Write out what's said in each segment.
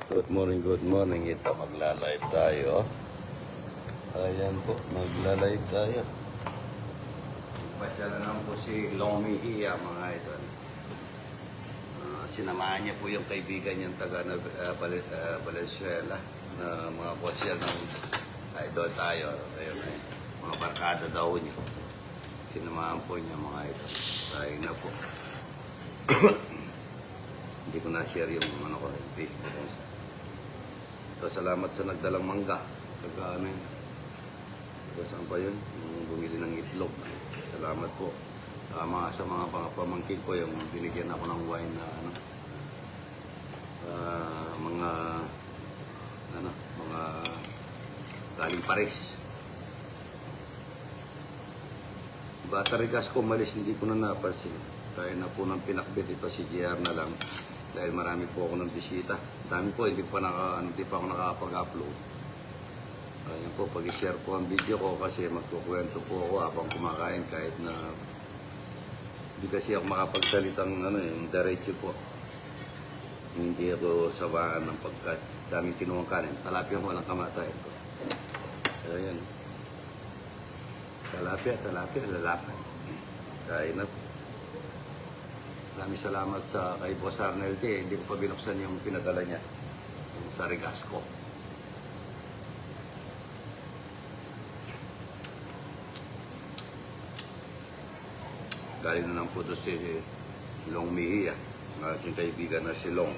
Good morning, good morning. Ito, magla-live tayo. Ayan po, magla-live tayo. Pasya na naman po si Lomi Hiya, mga idol. Sinamahan niya po yung kaibigan niyang taga Valenzuela na mga kosya ng idol tayo. Ayun, mga barkada daw niya. Sinamahan po niya, mga idol. Tayo na po. Hindi ko na-share yung ano ko, Facebook. So, salamat sa nagdalang mangga. Saka ano yun. Saan pa yun? Yung bumili ng itlog. Salamat po. Sa mga pamangkin ko, yung binigyan ako ng wine na ano. Mga galing Paris. Battery gas ko malis, hindi ko na napansin. Kaya na po nang pinakbit ito si JR na lang. Dahil marami po ako ng bisita. Dami po, hindi pa ako nakakapag-upload. Ayun po, pag-share po ang video ko kasi magkukwento po ako habang kumakain kahit na hindi kasi ako makapagsalitang yung diretso po. Hindi ako sawaan ng pagkat daming kinuwang kanin. Talapia walang kamatayan ko. Ayan. Talapia, lalapan. Kain na po. Maraming salamat sa kay Boss Arnel T. Hindi ko pa binuksan yung pinadala niya. Yung sa regas ko. Galing na ng puto si Long Mejia. Aking kaibigan na si Long.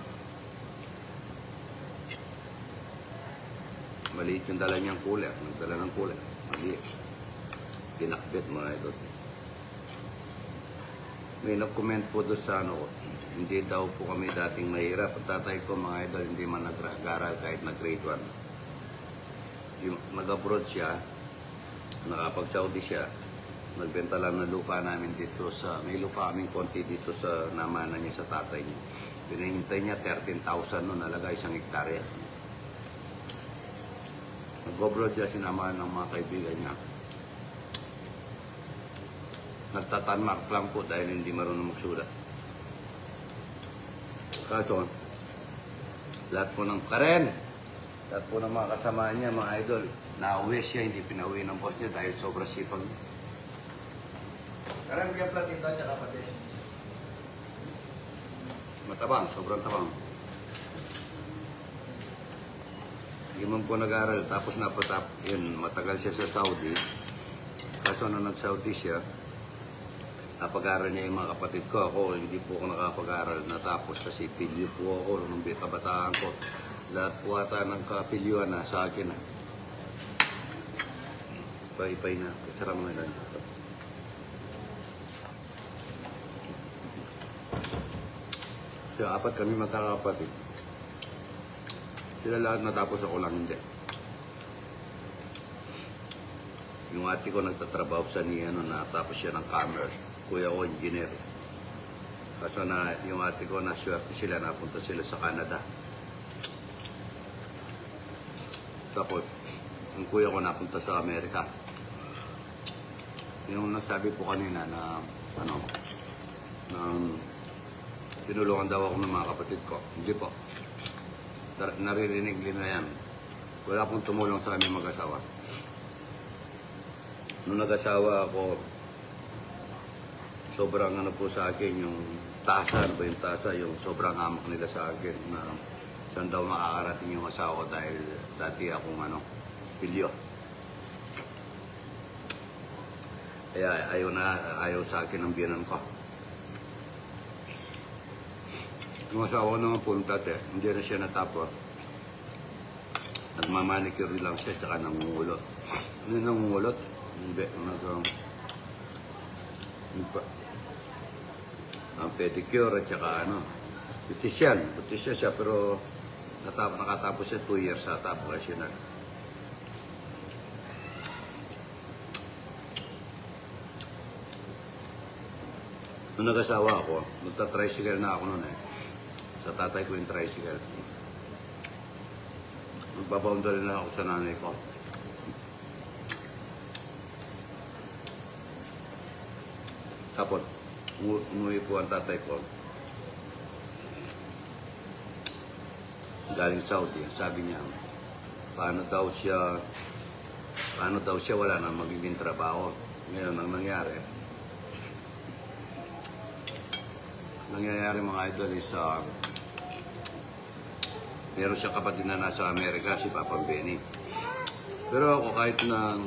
Maliit yung dala niyang cooler. Nagdala ng cooler. Maliit. Pinakbit mga ito. May nag-comment po doon sa hindi daw po kami dating mahirap. Ang tatay ko mga idol hindi man nag-aral kahit nag-grade 1. Nag-abroad siya, nakapag-Saudi siya, nagbenta lang ng lupa namin dito may lupa kaming konti dito sa namana niya sa tatay niya. Pinahintay niya 13,000 noon, nalagay 1 hektarya. Nag-abroad siya, sinamahan ng mga kaibigan niya. Nagtatanmark lang po dahil hindi marunong magsulat. Kaso, lahat po ng Karen, lahat po ng mga kasama niya, mga idol, nauwi siya, hindi pinauwi ng boss niya dahil sobrang sipag. Karen, bigyan platito niya kapatis. Matabang, sobrang tabang. Hindi man po nag-aral, tapos yun, matagal siya sa Saudi. Kaso na nag-Saudi siya, napag-aral niya yung mga kapatid ko. Ako, hindi po ako nakapag-aral natapos kasi pilyo po ako nung kabataan ko. Lahat po ata ng kapilyuan na sa akin. Ipay na. Kasara mo na lang dito. So, 4 kami magkakapatid. Sila lahat natapos, ako lang hindi. Yung ate ko nagtatrabaho sa natapos siya ng commerce. Kuya ko, engineer. Kaso na yung ate ko, naswerte sila, napunta sila sa Canada. Tapos, yung kuya ko napunta sa Amerika. Yung nasabi po kanina na, tinulungan daw ako ng mga kapatid ko. Hindi po. Naririnig din na yan. Wala akong tumulong sa aming mag-asawa. Nung nag-asawa ako, sobrang po sa akin yung tasa, yung sobrang hamak nila sa akin na saan daw makakarating yung asawa ko dahil dati akong pilyo. Kaya ayaw sa akin ang biyanan ko. Yung asawa ko naman po dati, hindi na siya natapos. Nagmamanicure lang siya, tsaka nangungulot. Ano nangungulot? Hindi, ang pedicure at saka beautician siya pero nakatapos siya 2 years sa professional. Nung nag-asawa ako, magta-tricycle na ako noon sa tatay ko yung tricycle. Magbaboundary na ako sa nanay ko. Tapos, umuwi po ang tatay ko. galing Saudi. Sabi niya, paano daw siya wala nang magiging trabaho. Ngayon, ang nangyayari mga idol is meron siya kapatid na nasa Amerika, si Papa Benny. Pero ako kahit na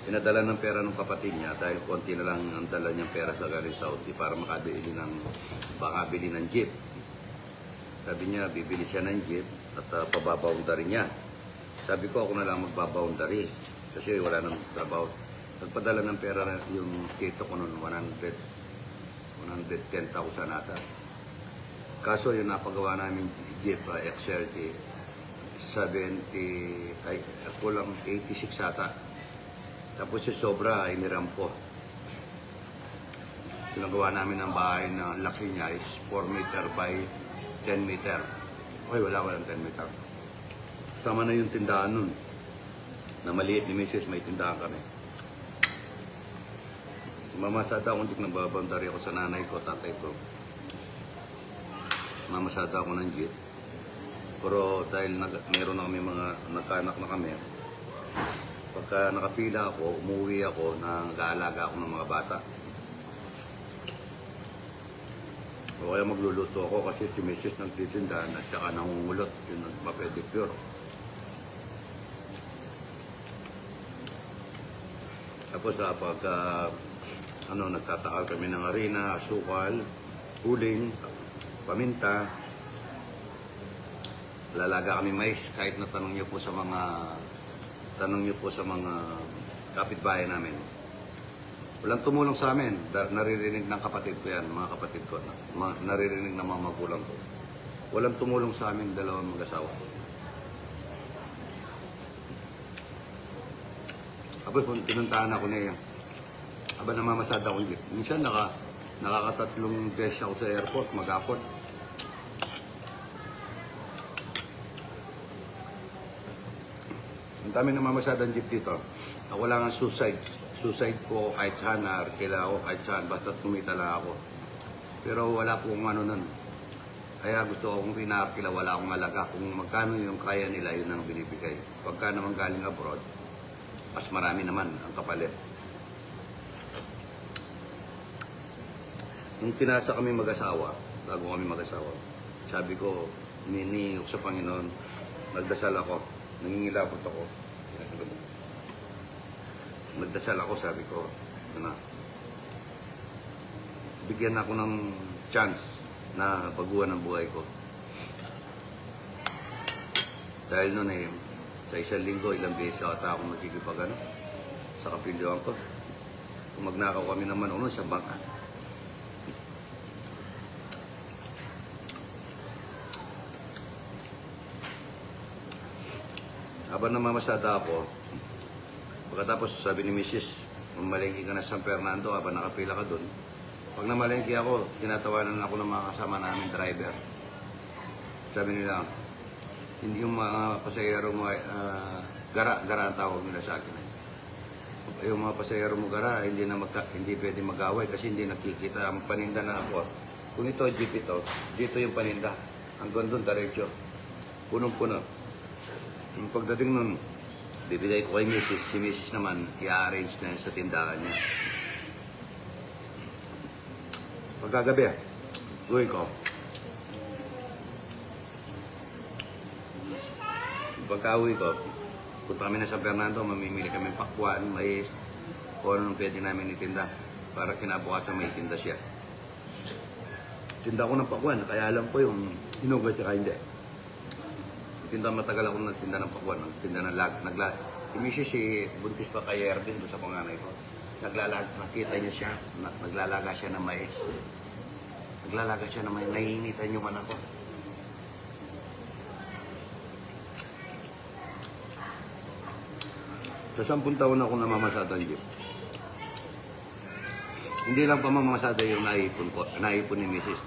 pinadala ng pera ng kapatid niya dahil konti na lang ang dala niyang pera sa galing Saudi para makabili ng jeep. Sabi niya, bibili siya ng jeep at pababoundary niya. Sabi ko, ako na lang magbaboundary kasi wala nang trabaho. Nagpadala ng pera yung tito ko noon, 110,000 ata. Kaso yung napagawa namin jeep, XLT, 86 ata. Tapos yung sobra ay nirampo. Pinagawa namin ng bahay na laki niya is 4 meter by 10 meter. Ay, walang 10 meter. Sama na yung tindahan nun. Na maliit ni Mrs. may tindahan kami. Mamasada ako, hindi nagbabandari ako sa nanay ko, tatay ko. Mamasada ako ng jeep. Pero dahil meron na kami mga nagkaanak na kami, pagka nakapila ako, umuwi ako, nag-aalaga ako ng mga bata. O kaya magluluto ako kasi si Mrs. nagtitindahan at saka nangungulot, yung nagpa-pedicure. Tapos pagka nagtatakal kami ng harina, asukal, uling, paminta, lalaga kami mais kahit na tanong niyo po sa mga kapitbahay namin. Walang tumulong sa amin. Naririnig ng kapatid ko yan, mga kapatid ko. Naririnig ng mga magulang ko. Walang tumulong sa amin, dalawang mag-asawa. Tapos pinuntahan ako niya. Aba namamasada ako. Minsan nakakatatlong beses ako sa airport, mag-airport. Ang dami namamasadang jeep dito. Ako lang ang suicide ko kahit saan, naarkila ako kahit saan, basta kumita lang ako. Pero wala pong nun. Kaya gusto akong pinaarkila, wala akong alaga. Kung magkano yung kaya nila, yun ang binibigay. Pagka naman galing abroad, mas marami naman ang kapalit. Nung pinasa kami mag-asawa, bago kami mag-asawa, sabi ko, niniok sa Panginoon, nagdasal ako, nangingilabot ako. Nagdasal ako, sabi ko, bigyan ako ng chance na baguhan ang buhay ko. Dahil noon sa isang linggo, ilang beses ata ako magkikipag sa kapilyoan ko. Kung magnakaw kami naman sa bangka. Habang namamasada ako, pagkatapos sabi ni Mrs., mamalengke ka na sa San Fernando habang nakapila ka doon. Pag namalengke ako, tinatawanan ako ng mga kasama namin driver. Sabi nila, hindi yung mga pasahero mo, gara ang tawag nila sa akin. Yung mga pasahero mo gara, hindi pwede mag-away kasi hindi nakikita ang paninda na ako. Kung ito, jeep ito, dito yung paninda. Hanggang doon, diretso. Punong-puno. Yung pagdating nun, bibigay ko kay Mrs. Si Mrs. naman, i-arrange na sa tindahan niya. Pagkagabi, uwi ko. Pagka-uwi ko, punta kami na San Fernando, mamimili kami pakwan, mais, kung anong pwede namin itinda. Para kinabukasan may tinda siya. Tinda ko ng pakwan, kaya alam ko yung hinugot siya hindi. Tinda matagal ako nagtinda ng pakwan, nagtinda ng si buntis pa kay Erwin doon sa panganay ko. Nakita niya siya, naglalaga siya ng mais. Nahihinitan yung anak ko. Sa 10 taon ako namamasada ng jeep. Hindi lang pa mamamasada yung naipon ni Mrs.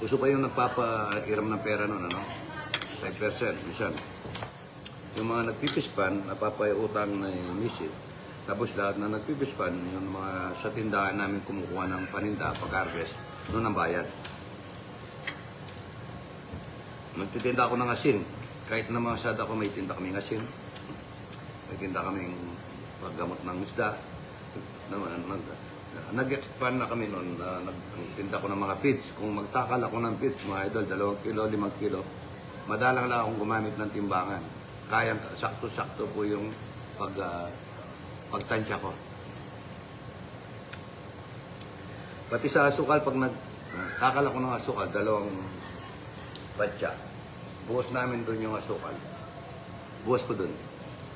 Gusto pa yung nagpapairam ng pera nun, 5%, minsan. Yung mga nagpipispan, napapaiutang na Mrs. Tapos lahat na nagpipispan, yung mga sa tindahan namin kumukuha ng paninda, pag-harvest, noon ang bayad. Nagtitinda ako ng asin. Kahit na masada ako, may tinda kaming asin. May tinda kaming paggamot ng isda. Nag-expand na kami noon. Nagtinda ko ng mga feeds. Kung magtakal ako ng feeds, mga idol, 2 kilo, 5 kilo, madalang lang akong gumamit ng timbangan. Kaya sakto-sakto po yung pagtansya ko. Pati sa asukal, pag nagtakal ako ng asukal, 2 batya. Buhos namin doon yung asukal. Buhos ko doon.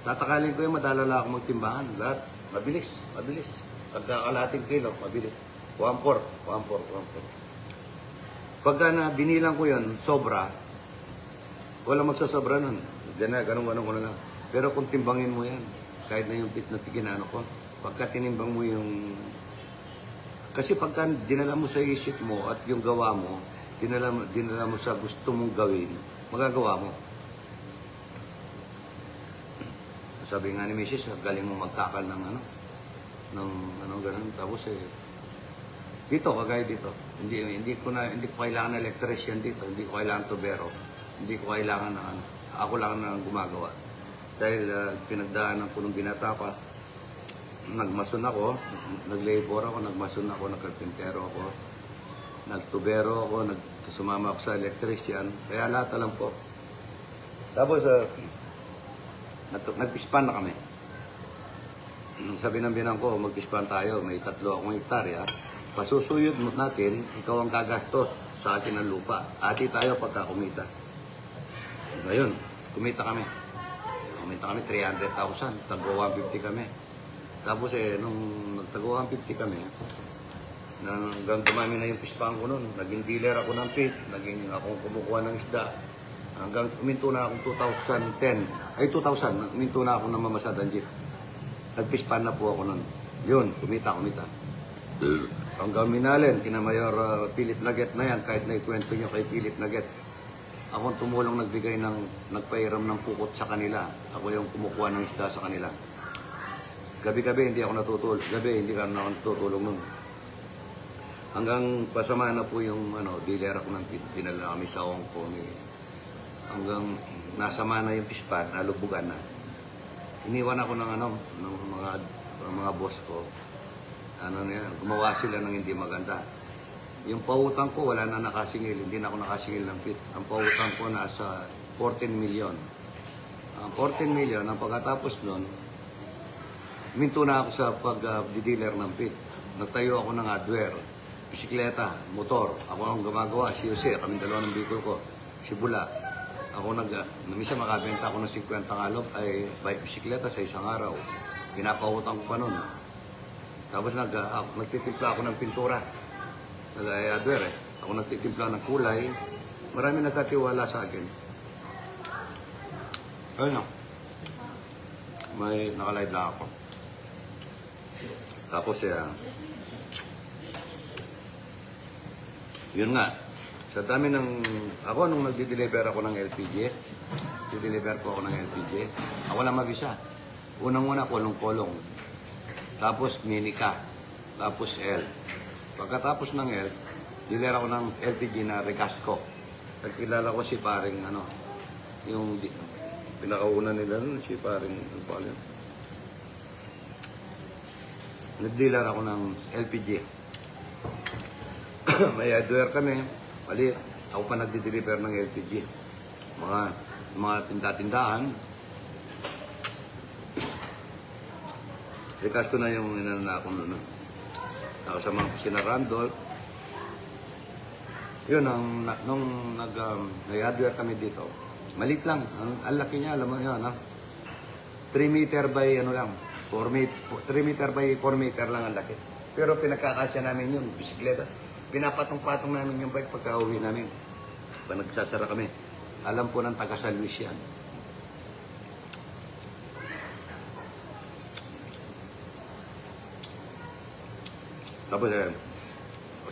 Tatakalin ko yung madalala ako magtimbangan. Lahat, mabilis. Pagkakalating kilo, mabilis. 1/4. Pagka na binilang ko yun, sobra, wala magsasobra nun. Ganun ko na lang. Pero kung timbangin mo yan, kahit na yung pit na tiginano ko, pagka tinimbang mo yung... Kasi pagka dinala mo sa isip mo at yung gawa mo, dinala mo sa gusto mong gawin, magagawa mo. Sabi nga ni Mrs., galing mo magtakal ng ganun. Tapos dito, kagaya dito, hindi ko kailangan ng electrician dito, hindi ko kailangan tubero, hindi ko kailangan ng ako lang na gumagawa. Dahil pinagdaanan ko nung binata pa, nagmason ako, naglabor ako, nagkarpintero ako, nagtubero ako, sumama ako sa electrician, kaya lahat alam ko. Tapos, nag-pispan na kami. Sabi ng binang ko, mag-pispan tayo, may 3 akong hektarya. Pasusuyod natin, ikaw ang gagastos sa akin ng lupa. Ati tayo pagka kumita. Ngayon, kumita kami. Kumita kami 300,000, tagwa 150 kami. Tapos nung nagtagwa 150 kami, hanggang tumami na yung pispahan ko noon, naging dealer ako ng pitch, naging akong kumukuha ng isda. Hanggang uminto na akong 2000, uminto na ako ng mamasadang jeep. Nagpispan na po ako noon. Yun, kumita. Hanggang minalin, kina Mayor Philip Naget na yan, kahit na ikwento nyo kay Philip Naget. Ako ang tumulong nagpairam ng pukot sa kanila. Ako yung kumukuha ng isda sa kanila. Gabi-gabi hindi ako natutulog. Hindi ako natutulog noon. Hanggang pasama na po yung dealer ako ng dinala kami sa Hong Kong. Hanggang nasama na yung pispan, nalubugan na. Iniwan ako ng mga boss ko. Gumawa sila ng hindi maganda. Yung pautang ko, wala na nakasingil. Hindi na ako nakasingil ng pit. Ang pautang ko nasa 14 million. Ang 14 million, ang pagkatapos nun, minto na ako sa pag-dealer ng pit. Nagtayo ako ng hardware, bisikleta, motor. Ako ang gumagawa, si Jose, kami dalawa ng Bicol ko. Si Bula. Ako minsan makabenta ako ng 50 ngalog ay bike bisikleta sa isang araw. Pinapautang ko pa nun. Tapos nagtitimpla ako ng pintura. Nag-hardware Ako nagtitimpla ng kulay. Marami nagkatiwala sa akin. Ayun na. May nakalive na ako. Tapos yun nga. Sa dami ng... Ako nung nagdi-deliver ako ng LPG, di-deliver ko ako ng LPG, ako lang mag-isa. Unang-una, kolong-kolong. Tapos minika. Tapos L. Pagkatapos ng L, dealer ako ng LPG na Recasco. Nagkilala ko si paring yung pinakauna nila nun, si paring nag-dealer ako ng LPG. May hardware kami. Mali, ako pa nagdi-deliver ng LPG. Mga tinda-tindahan. Recasco na yung inanana ako nun. Nakasama ko si Randolph. Yun, nung nag-hardware kami dito, malit lang. Ang laki niya, alam mo yun, 3 meter by 3 meter by 4 meter lang ang laki. Pero pinagkakasya namin yung bisikleta. Pinapatong-patong namin yung bike pagka-uwi namin. Pag nagsasara kami. Alam po ng taga San Luis yan. Tapos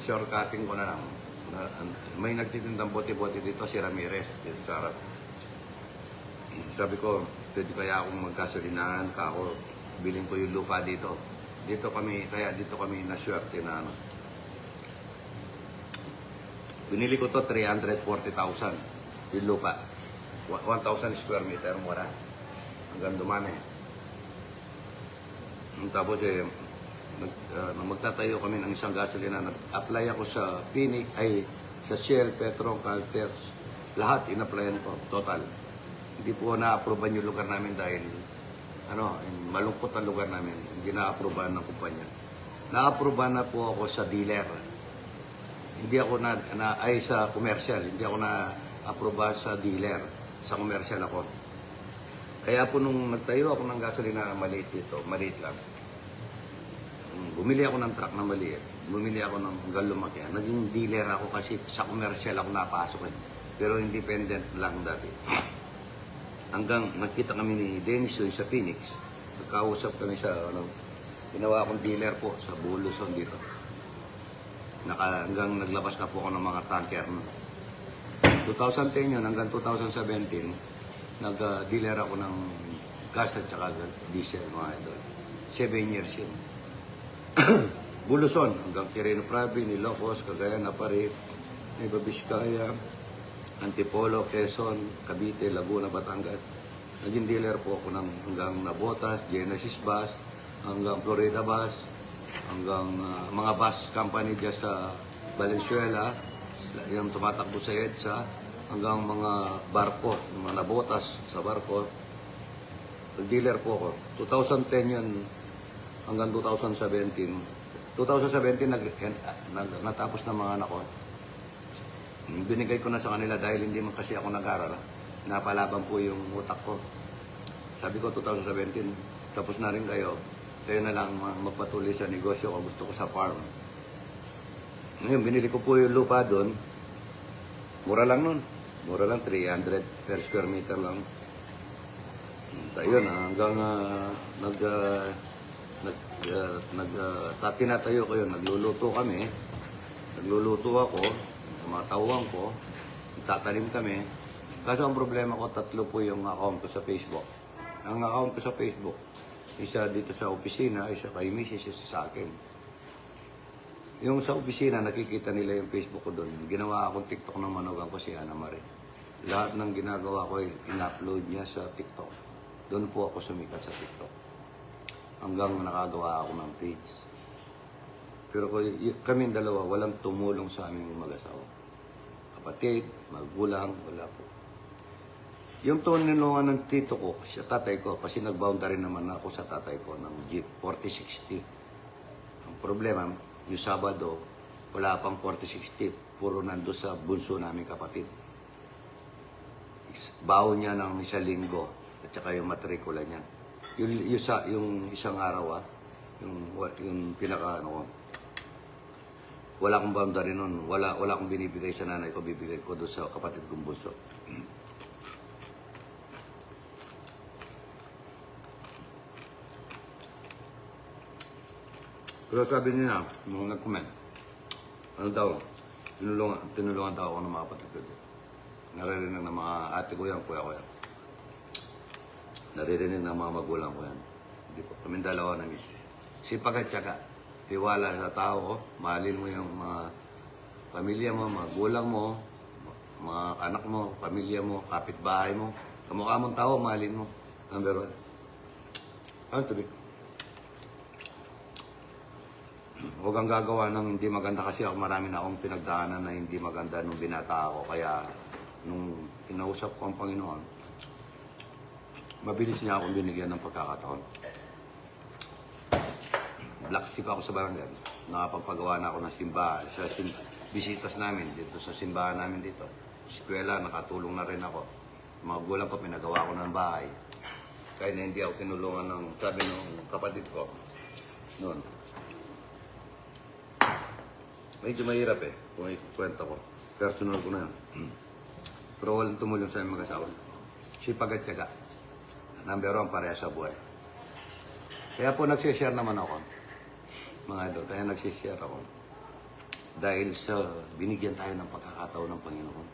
shortcutting ko na lang. May nagtitindang bote-bote dito, si Ramirez, dito sa harap. Sabi ko, pwede kaya akong magkasalinahan ka ako, bilhin ko yung lupa dito. Dito kami na-swerte na Binili ko to 340,000. yung lupa. 1,000 square meter mura. Hanggang dumami. Tapos nung magtatayo kami ng isang gasolina, nag-apply ako sa Phoenix, sa Shell, Petron, Caltex. Lahat in-applyan ko, total. Hindi po na-approvean yung lugar namin dahil malungkot ang lugar namin. Hindi na-approvean ng kumpanya. Na-approvean na po ako sa dealer. Hindi ako sa commercial. Hindi ako na-approvean sa dealer. Sa commercial ako. Kaya po nung nagtayo ako ng gasolina maliit dito, maliit lang. Bumili ako ng truck na maliit. Bumili ako ng hanggang lumaki. Naging dealer ako kasi sa commercial ako napasok. Pero independent lang dati. Hanggang nakita kami ni Dennis doon sa Phoenix. Nagkausap kami sa, ginawa akong dealer po sa Buluson dito. Hanggang naglabas na po ako ng mga tanker. 2010 yun, hanggang 2017, nag-dealer ako ng gas at saka diesel, mga idol. 7 years yun. Buluson, hanggang Quirino Province, Ilocos, Cagayan, Aparif, Nueva Vizcaya, Antipolo, Quezon, Cavite, Laguna, Batangas. Naging dealer po ako ng hanggang Nabotas, Genesis Bus, hanggang Florida Bus, hanggang mga bus company dyan sa Valenzuela, yung tumatakbo sa EDSA, hanggang mga barko, mga Nabotas sa barko. Dealer po ako. 2010 yun, hanggang 2017. 2017, natapos na mga anak ko. Binigay ko na sa kanila dahil hindi man kasi ako nag-aral. Napalaban po yung utak ko. Sabi ko 2017, tapos na rin kayo. Kayo na lang magpatuloy sa negosyo kung gusto ko sa farm. Ngayon, binili ko po yung lupa doon. Mura lang nun. Mura lang, 300 per square meter lang. Ayun, hanggang tinatayo ko yun. Nagluluto kami. Nagluluto ako. Mga tawang ko, tatanim kami. Kaso ang problema ko, 3 po yung account ko sa Facebook. Ang account ko sa Facebook, isa dito sa opisina, isa kay Mrs., isa sa akin. Yung sa opisina, nakikita nila yung Facebook ko doon. Ginawa akong TikTok ng manugang ko si Ana Marie. Lahat ng ginagawa ko, in-upload niya sa TikTok. Doon po ako sumikat sa TikTok. Hanggang nakagawa ako ng page. Pero kami dalawa, walang tumulong sa aming mag-asawa. Kapatid, magulang, wala po. Yung tinulungan ng tito ko, sa tatay ko, kasi nag-boundary naman ako sa tatay ko ng Jeep 4060. Ang problema, yung Sabado, wala pang 4060. Puro nando sa bunso namin kapatid. Baon niya ng 1 linggo, at saka yung matrikula niya. Yung isang araw, yung pinaka, wala akong boundary nun. Wala akong binibigay sa nanay ko, bibigay ko doon sa kapatid kong bunso. Pero sabi niya, nung nag-comment, ano daw, tinulungan daw ako ng mga kapatid ko. Naririnig ng mga ate ko yan, kuya ko yan. Naririnig ng mga magulang ko yan. Hindi po, kami dalawa na misis. Sipag at syaga. Tiwala sa tao, mahalin mo yung mga pamilya mo, magulang mo, mga anak mo, pamilya mo, kapitbahay mo. Kamukha mong tao, mahalin mo. Number 1. Ano tubig? Huwag kang gagawa ng hindi maganda kasi ako marami na akong pinagdaanan na hindi maganda nung binata ako. Kaya nung kinausap ko ang Panginoon, mabilis niya akong binigyan ng pagkakataon. Black sheep ako sa barangay. Nakapagpagawa na ako ng simbahan. Sa bisitas namin dito, sa simbahan namin dito. Eskwela, nakatulong na rin ako. Mga gulang ko, pinagawa ko ng bahay. Kahit na hindi ako tinulungan ng sabi ng kapatid ko. Noon. Medyo mahirap kung ikwento ko. Personal ko na yun. Pero walang tumulong sa aming mag-asawa. Sipag at tiyaga. Number 1, pareha sa buhay. Kaya po nagsishare naman ako. Mga idol, kaya nagsishare ako. Dahil sa binigyan tayo ng pagkakataon ng Panginoon.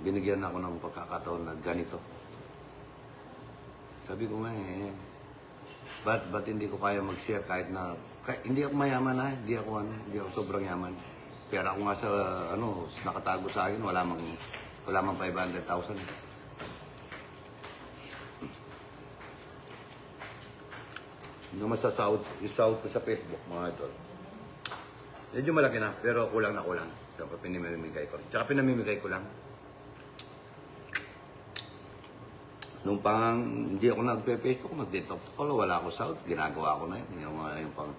Binigyan ako ng pagkakataon na ganito. Sabi ko nga ba't hindi ko kaya mag-share kahit na, hindi ako mayaman hindi ako sobrang yaman. pera ko nga sa, ano, nakatago sa akin, wala mang 500,000. Yung masasahod, isahod ko sa Facebook, mga idol. Medyo malaki na, pero kulang na kulang. So, pinamimigay ko. Tsaka pinamimigay ko lang. Nung pang hindi ako nagpe-Facebook, nag-TikTok ko, wala ako sahod, ginagawa ko na yun. Yung pang...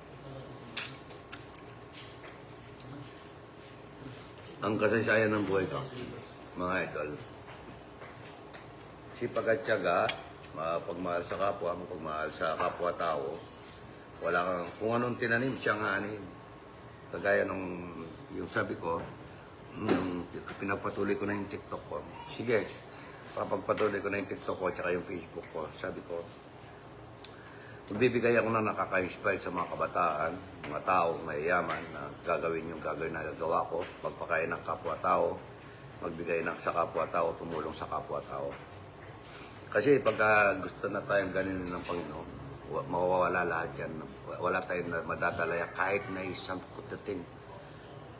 Ang kasaysayan ng buhay ko, mga idol. Sipag at tiyaga, pagmahal sa kapwa, pagmahal sa kapwa-tao, wala kang, kung anong tinanim, siya nga anin. Kagaya nung, yung sabi ko, pinagpatuloy ko na yung TikTok ko. Sige, papagpatuloy ko na yung TikTok ko, tsaka yung Facebook ko. Sabi ko, magbibigay ako na nakaka-inspire sa mga kabataan, mga tao, mayayaman, na gagawin yung gagawin na gagawa ko, pagpakain ng kapwa-tao, magbigay ng sa kapwa-tao, tumulong sa kapwa-tao. Kasi pagka gusto na tayong ganun ng Panginoon, mawawala lahat yan. Wala tayong madadalaya kahit na isang kutating.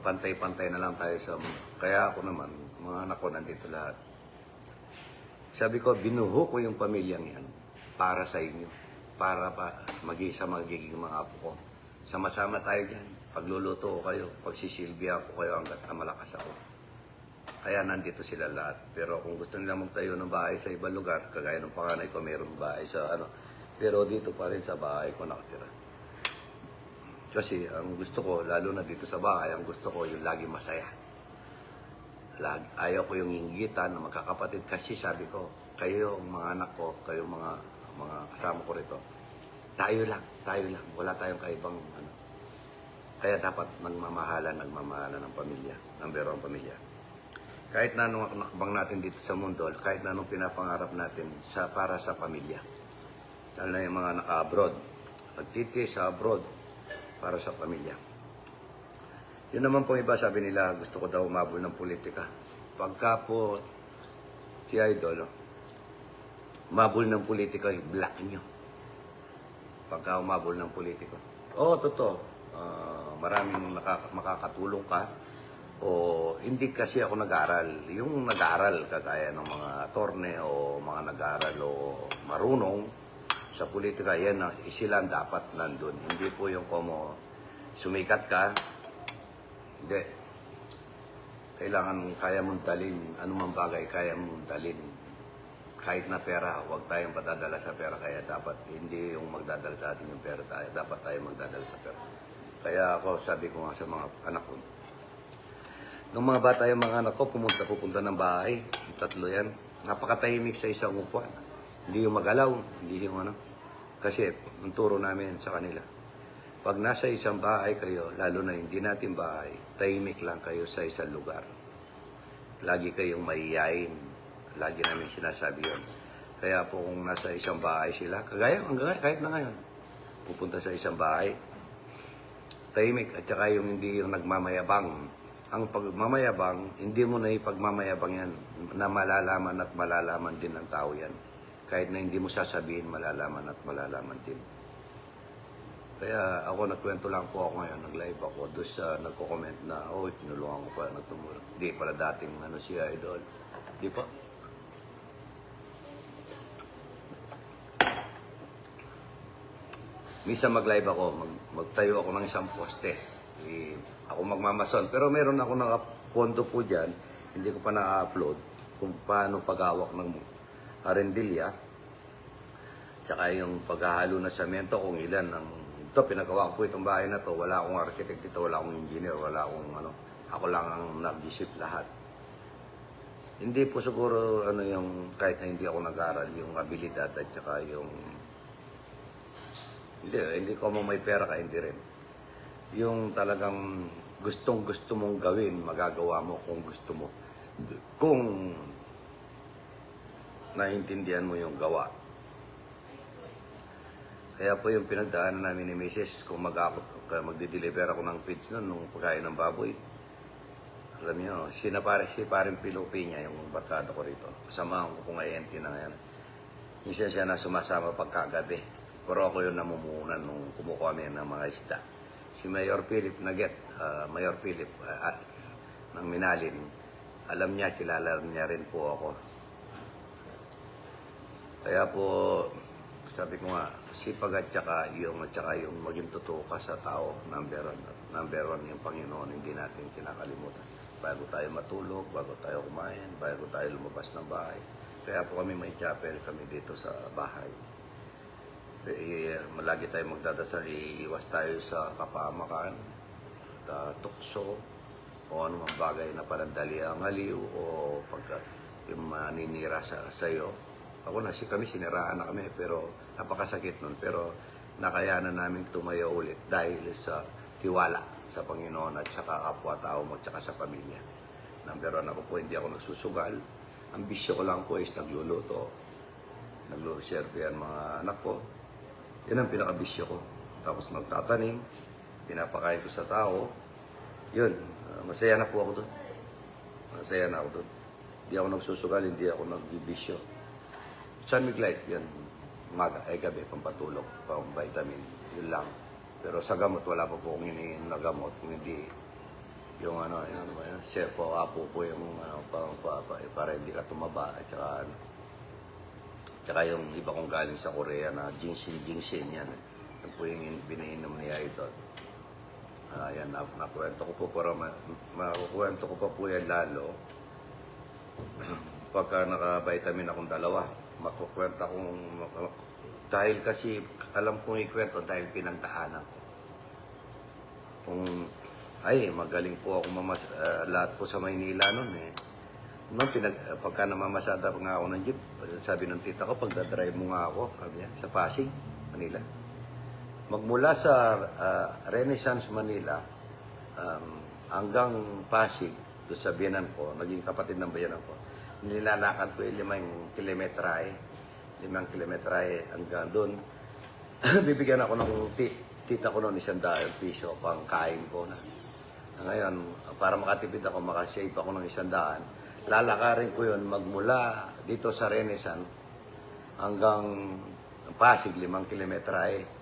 Pantay-pantay na lang tayo sa mga. Kaya ako naman, mga anak ko nandito lahat. Sabi ko, binuho ko yung pamilyang yan para sa inyo. Para pa magiging mga apo ko. Sama-sama tayo dyan. Pagluluto ko kayo, pagsisilbihan ko kayo hanggat na malakas ako. Kaya nandito sila lahat. Pero kung gusto nila magtayo ng bahay sa ibang lugar, kagaya ng panganay ko, mayroong bahay sa ano. Pero dito pa rin sa bahay ko nakatira. Kasi ang gusto ko, lalo na dito sa bahay, ang gusto ko yung lagi masaya. Ayaw ko yung inggitan na magkakapatid kasi sabi ko, kayo mga anak ko, kayo mga kasama ko rito, tayo lang. Wala tayong kaibang ano. Kaya dapat nagmamahalan ng pamilya, ng berong pamilya. Kahit na anong nakbang natin dito sa mundo, kahit na anong pinapangarap natin para sa pamilya. Lalo na yung mga naka-abroad, nagtitiis sa abroad para sa pamilya. Yun naman po iba, sabi nila, gusto ko daw umabol ng politika. Pagka po si Idol, umabol ng politika, block nyo. Pagka umabol ng politika. Oo, totoo. Maraming makakatulong ka. O hindi kasi ako nag-aral. Yung nag-aral, kagaya ng mga attorney o mga nag-aral o marunong sa politika, yan na sila dapat nandun. Hindi po yung como sumikat ka. Hindi. Kailangan kaya mong dalin, anumang bagay kaya mong dalin. Kahit na pera, huwag tayong patadala sa pera. Kaya dapat, hindi yung magdadala sa atin yung pera tayo. Dapat tayo magdadala sa pera. Kaya ako, sabi ko nga sa mga anak ko, nung mga bata yung mga anak ko, pupunta ng bahay. Tatlo yan. Napakatahimik sa isang upuan. Hindi yung magalaw, hindi yung ano. Kasi, ang turo namin sa kanila. Pag nasa isang bahay kayo, lalo na hindi natin bahay, tahimik lang kayo sa isang lugar. Lagi kayong maiyain. Lagi namin sinasabi yun. Kaya po kung nasa isang bahay sila, kagaya, kahit na ngayon, pupunta sa isang bahay, tahimik at saka yung hindi yung nagmamayabang. Ang pagmamayabang, hindi mo na ipagmamayabang yan na malalaman at malalaman din ng tao yan. Kahit na hindi mo sasabihin, malalaman at malalaman din. Kaya ako nagkwento lang po ako ngayon, nag-live ako, doon sa nagko-comment na, oh, tinulungan ko pa, nagtumulong. Di pala dating ano si Idol. Di pa. Minsan mag-live ako, magtayo ako ng isang poste. Ako magmamason. Pero meron ako nakapondo po dyan, hindi ko pa na-upload, kung paano paghawak ng arendilya, tsaka yung paghahalo na semento, kung ilan ang ito, pinagawa ko po itong bahay na to, wala akong architect dito, wala akong engineer, wala akong ano, ako lang ang nag-isip lahat. Hindi po siguro ano yung kahit na hindi ako nag-aral, yung abilidad at saka yung hindi ko mo may pera ka, hindi rin. Yung talagang gustong-gusto mong gawin, magagawa mo kung gusto mo. Kung naintindihan mo yung gawa. Kaya po yung pinagdaanan namin ni Mrs. kung magdi-deliver ako ng feeds nun, nung pagkain ng baboy. Alam niyo, si parang Pilopi niya, yung barkada ko rito. Kasamahan ko kung INT na ngayon. Minsan siya na sumasama pagkagabi. Pero ako yung namumuhunan nung kumukuha kami ng mga isda. Si Mayor Philip Naget, Mayor Philip ng Minalin, alam niya, kilala niya rin po ako. Kaya po, sabi ko nga, sipag at saka yung maging totoo ka sa tao, number one yung Panginoon, hindi natin kinakalimutan. Bago tayo matulog, bago tayo kumain, bago tayo lumabas ng bahay. Kaya po kami may chapel kami dito sa bahay. Malagi tayo magdadasal, iiwas tayo sa kapahamakan, tukso, o anumang bagay na parandali ang aliw o pagka yung maninira sa iyo. Ako na, kami siniraan na kami, pero napakasakit nun. Pero nakayanan namin tumayo ulit dahil sa tiwala sa Panginoon at sa kapwa-tao mo at saka sa pamilya. Number one, ako po hindi ako nagsusugal. Ang bisyo ko lang po is nagluluto. Nagluluserve yan mga anak ko. Yan ang pinakabisyo ko. Tapos magtatanim, pinapakain ko sa tao. Yun, masaya na po ako doon. Masaya na ako doon. Hindi ako nagsusugal, hindi ako nagbibisyo. San Miglite, yan. Umaga, ay gabi, pampatulog, pang vitamin, yun lang. Pero sa gamot, wala pa po akong iniinom na gamot. Kung hindi, yung sepo, apo po yung para hindi ka tumaba. At saka yung iba kong galing sa Korea na ginseng yan. Yan po yung biniinom niya ito. Yan, nakuwento ko po, pero makukwento ko pa po yan lalo. Pagka naka-vitamin akong dalawa, makukwento akong, dahil kasi alam kong ikwento dahil pinagdaanan ko. Kung, magaling po ako lahat po sa Maynila noon eh. Noon, pagka namamasada nga ako ng jeep, sabi ng tita ko, pagdadrive mo nga ako, sabi niya, sa Pasig, Manila. Magmula sa Renaissance, Manila, hanggang Pasig, doon sa biyanan ko, naging kapatid ng biyanan ko, nilalakad ko yung 5 kilometrahe hanggang doon. Bibigyan ako ng tita ko noon 100 piso pang kain ko na. Ngayon, para makatipid ako, makasave ako ng 100, lalakarin ko yun magmula dito sa Renaissance hanggang Pasig, 5 kilometrahe.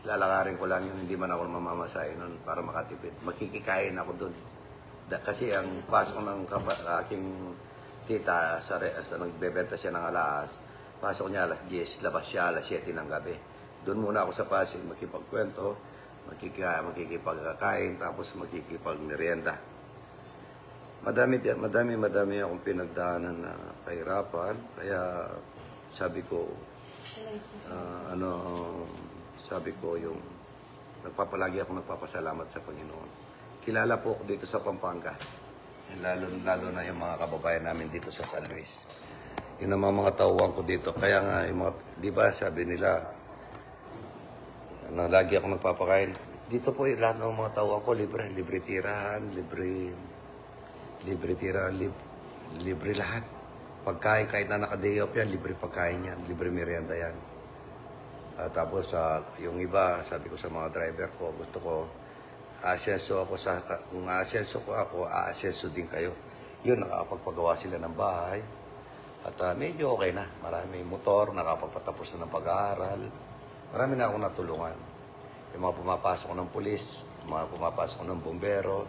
Lalakarin ko lang yun, hindi man ako mamamasay noon para makatipid. Makikikain ako doon. Kasi ang pasok ng aking tita, nagbebenta siya ng alas, pasok niya alas 10, labas siya alas 7 ng gabi. Doon muna ako sa Pasig, makipagkwento, makikipagkakain, tapos makikipagmerienda. Madami akong pinagdaanan na kahirapan, kaya sabi ko, yung palagi ako nagpapasalamat sa Panginoon. Kilala po ako dito sa Pampanga. Lalo na yung mga kababayan namin dito sa San Luis. Yun ang mga tauhan ko dito. Kaya nga, di ba sabi nila, lagi ako nagpapakain. Dito po lahat ng mga tauhan ko, libre tirahan, libre lahat. Pagkain, kahit na naka-day off yan, libre pagkain yan, libre merienda yan. Tapos yung iba, sabi ko sa mga driver ko, gusto ko, aasenso ako kung aasenso ko ako, aasenso din kayo. Yun, nakapagpagawa sila ng bahay. At medyo okay na. Marami motor, nakapagpatapos na ng pag-aaral. Marami na akong natulungan. Yung mga pumapasok ng pulis, mga pumapasok ng bombero.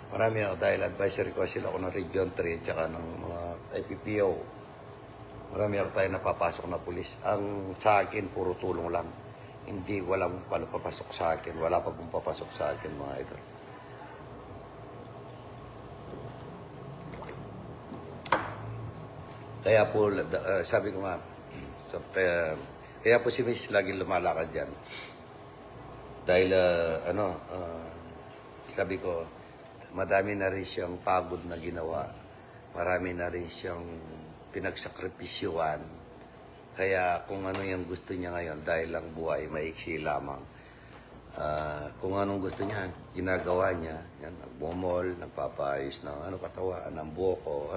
Marami ako dahil advisory ko sila ako ng Region 3 at saka ng mga IPPO. Marami ako tayo napapasok na pulis. Ang sa akin, puro tulong lang. Hindi, walang papasok sa akin. Wala pa pong papasok sa akin, mga idol. Kaya po, sabi ko nga, kaya po si Miss laging lumalakad dyan. Dahil, sabi ko, madami na rin siyang pagod na ginawa. Marami na rin siyang pinagsakripisyuhan. Kaya kung ano yung gusto niya ngayon, dahil lang buhay, maiksi lamang. Kung anong gusto niya, ginagawa niya. Yan, nagmumol, nagpapayos ng katawan, ng buhok,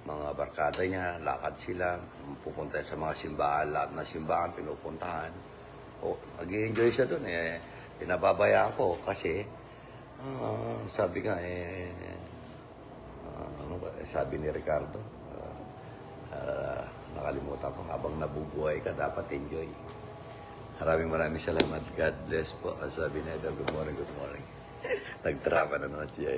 mga barkada niya, lakad sila, pupunta sa mga simbahan, lahat na simbahan, pinupuntahan. Nag-i-enjoy siya doon. Pinababayaan ko kasi, sabi nga, sabi ni Ricardo, nakalimutan ko, habang nabubuhay ka, dapat enjoy. Maraming salamat. God bless po. Sabi ni Edel, good morning. Nagtrapa na naman siya.